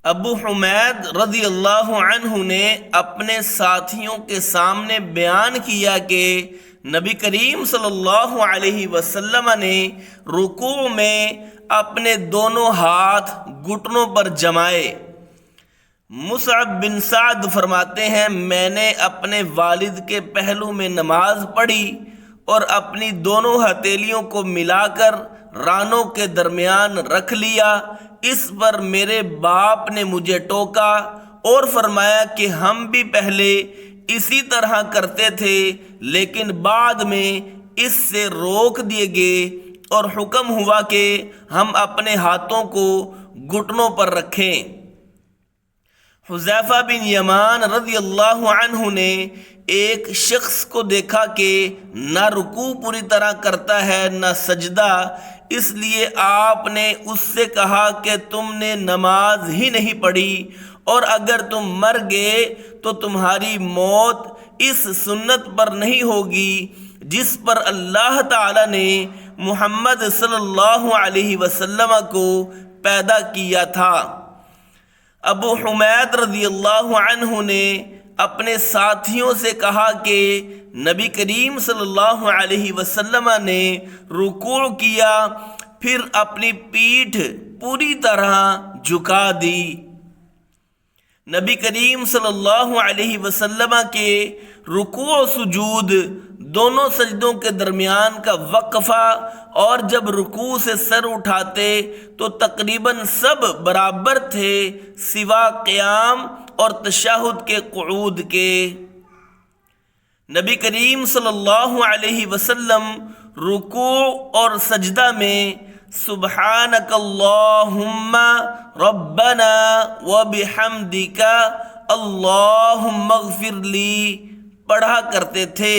ابو حمید رضی اللہ عنہ نے اپنے ساتھیوں کے سامنے بیان کیا کہ نبی کریم صلی اللہ علیہ وسلم نے رکوع میں اپنے دونوں ہاتھ گھٹنوں پر جمائے۔ مصعب بن سعد فرماتے ہیں، میں نے اپنے والد کے پہلو میں نماز پڑھی اور اپنی دونوں ہتھیلیوں کو ملا کر رانوں کے درمیان رکھ لیا۔ اس پر میرے باپ نے مجھے ٹوکا اور فرمایا کہ ہم بھی پہلے اسی طرح کرتے تھے، لیکن بعد میں اس سے روک دیے گئے اور حکم ہوا کہ ہم اپنے ہاتھوں کو گھٹنوں پر رکھیں۔ حذیفہ بن یمان رضی اللہ عنہ نے ایک شخص کو دیکھا کہ نہ رکوع پوری طرح کرتا ہے نہ سجدہ، اس لیے آپ نے اس سے کہا کہ تم نے نماز ہی نہیں پڑھی، اور اگر تم مر گئے تو تمہاری موت اس سنت پر نہیں ہوگی جس پر اللہ تعالی نے محمد صلی اللہ علیہ وسلم کو پیدا کیا تھا۔ ابو حمید رضی اللہ عنہ نے اپنے ساتھیوں سے کہا کہ نبی کریم صلی اللہ علیہ وسلم نے رکوع کیا، پھر اپنی پیٹھ پوری طرح جھکا دی۔ نبی کریم صلی اللہ علیہ وسلم کے رکوع و سجود، دونوں سجدوں کے درمیان کا وقفہ، اور جب رکوع سے سر اٹھاتے تو تقریباً سب برابر تھے سوا قیام اور تشہد کے قعود کے۔ نبی کریم صلی اللہ علیہ وسلم رکوع اور سجدہ میں سبحانک اللہم ربنا وبحمدک اللہم اغفر لی پڑھا کرتے تھے۔